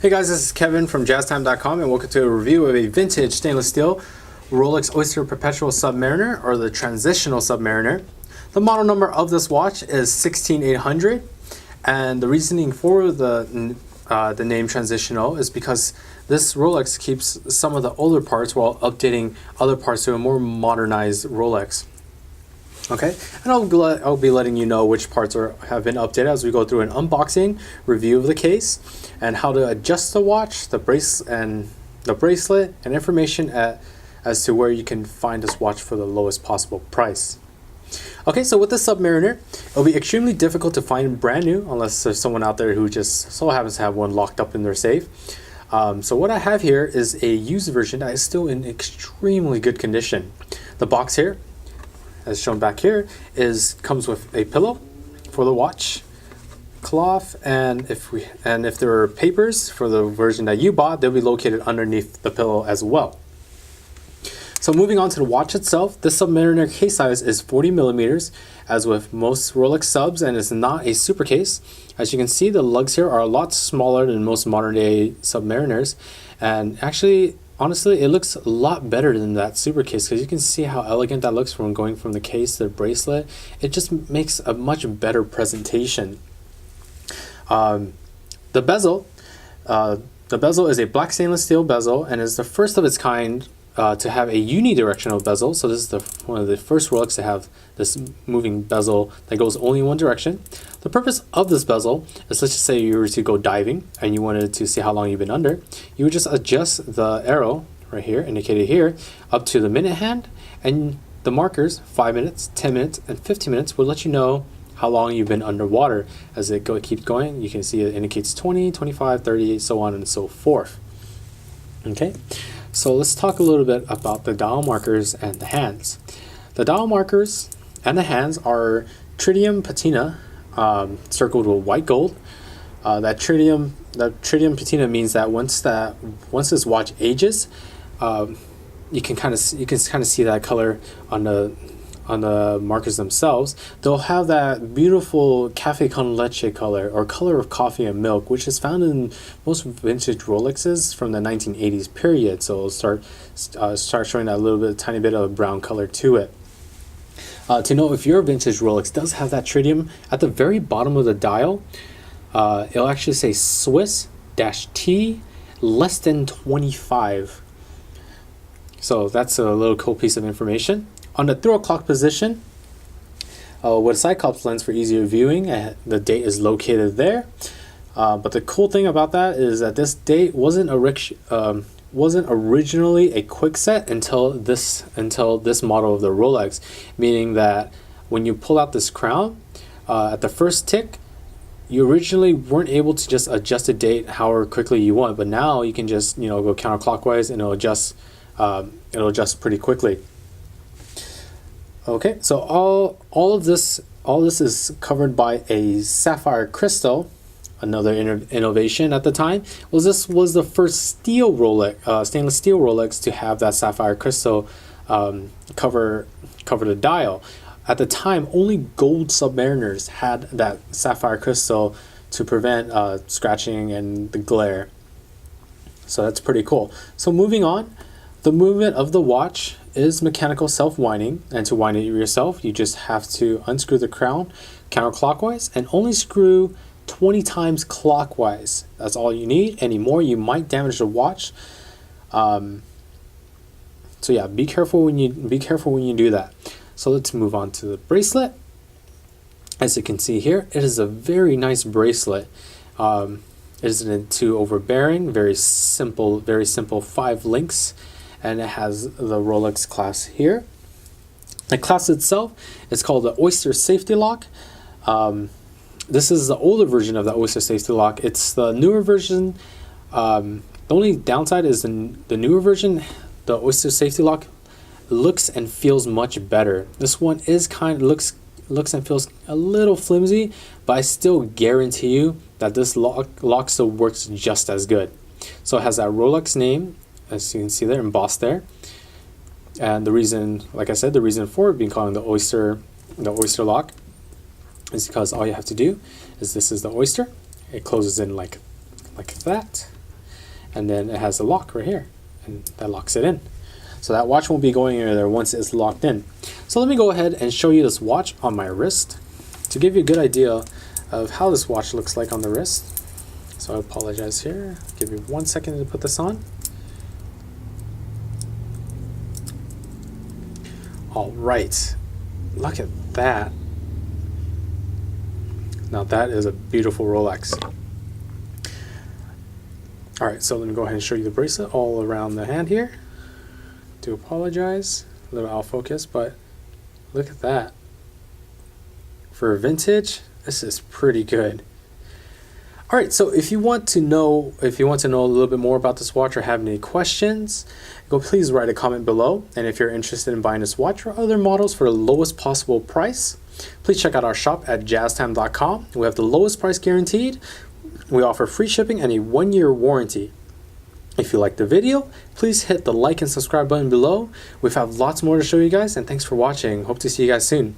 Hey guys, this is Kevin from JazTime.com and welcome to a review of a vintage stainless steel Rolex Oyster Perpetual Submariner, or the Transitional Submariner. The model number of this watch is 16800, and the reasoning for the name Transitional is because this Rolex keeps some of the older parts while updating other parts to a more modernized Rolex. Okay, and I'll be letting you know which parts have been updated as we go through an unboxing review of the case and how to adjust the watch, the bracelet, and information as to where you can find this watch for the lowest possible price. Okay, so with the Submariner, it'll be extremely difficult to find brand new unless there's someone out there who just so happens to have one locked up in their safe. So what I have here is a used version that is still in extremely good condition. The box here, as shown back here, comes with a pillow for the watch, cloth, and if there are papers for the version that you bought, they'll be located underneath the pillow as well. So moving on to the watch itself, this Submariner case size is 40 millimeters, as with most Rolex subs, and it's not a super case. As you can see, the lugs here are a lot smaller than most modern day Submariners, and actually, honestly, it looks a lot better than that super case because you can see how elegant that looks from going from the case to the bracelet. It just makes a much better presentation. The bezel is a black stainless steel bezel and is the first of its kind to have a unidirectional bezel. So this is one of the first Rolex to have this moving bezel that goes only in one direction. The purpose of this bezel is, let's just say you were to go diving and you wanted to see how long you've been under. You would just adjust the arrow right here, indicated here, up to the minute hand, and the markers, 5 minutes, 10 minutes, and 15 minutes, will let you know how long you've been underwater. As it keeps going, you can see it indicates 20, 25, 30, so on and so forth. Okay, so let's talk a little bit about the dial markers and the hands. The dial markers and the hands are tritium patina, circled with white gold. That tritium patina means that once this watch ages, you can kind of see that color on the markers themselves. They'll have that beautiful cafe con leche color, or color of coffee and milk, which is found in most vintage Rolexes from the 1980s period. So it'll start showing that tiny bit of brown color to it. To know if your vintage Rolex does have that tritium, at the very bottom of the dial, it'll actually say Swiss-T less than 25. So that's a little cool piece of information. On the throw clock position, with a Cyclops lens for easier viewing, the date is located there. But the cool thing about that is that this date wasn't originally a quick set until this model of the Rolex, meaning that when you pull out this crown, at the first tick, you originally weren't able to just adjust the date however quickly you want, but now you can just go counterclockwise and it'll adjust pretty quickly. Okay, so all this is covered by a sapphire crystal. Another innovation at the time was this was the first stainless steel Rolex to have that sapphire crystal cover the dial. At the time, only gold Submariners had that sapphire crystal to prevent scratching and the glare. So that's pretty cool. So moving on, the movement of the watch is mechanical self-winding, and to wind it yourself, you just have to unscrew the crown counterclockwise and only screw 20 times clockwise. That's all you need. Any more, you might damage the watch. So yeah, be careful when you do that. So let's move on to the bracelet. As you can see here, it is a very nice bracelet. It isn't too overbearing. Very simple 5 links. And it has the Rolex clasp here. The clasp itself is called the Oyster Safety Lock. This is the older version of the Oyster Safety Lock. It's the newer version. The only downside is the newer version, the Oyster Safety Lock, looks and feels much better. This one is looks and feels a little flimsy, but I still guarantee you that this lock still works just as good. So it has that Rolex name, as you can see there, embossed there. And the reason, like I said, the reason for it being called the Oyster Lock is because all you have to do is, this is the Oyster. It closes in like that. and then it has a lock right here, and that locks it in. So that watch won't be going anywhere once it's locked in. So let me go ahead and show you this watch on my wrist to give you a good idea of how this watch looks like on the wrist. So I apologize here. Give me 1 second to put this on. All right, look at that. Now that is a beautiful Rolex. All right, so let me go ahead and show you the bracelet all around the hand here. Do apologize, a little out of focus, but look at that. For vintage, this is pretty good. All right, so if you want to know a little bit more about this watch or have any questions, please write a comment below. And if you're interested in buying this watch or other models for the lowest possible price, please check out our shop at JazTime.com. We have the lowest price guaranteed. We offer free shipping and a 1-year warranty. If you liked the video, please hit the like and subscribe button below. We have lots more to show you guys, and thanks for watching. Hope to see you guys soon.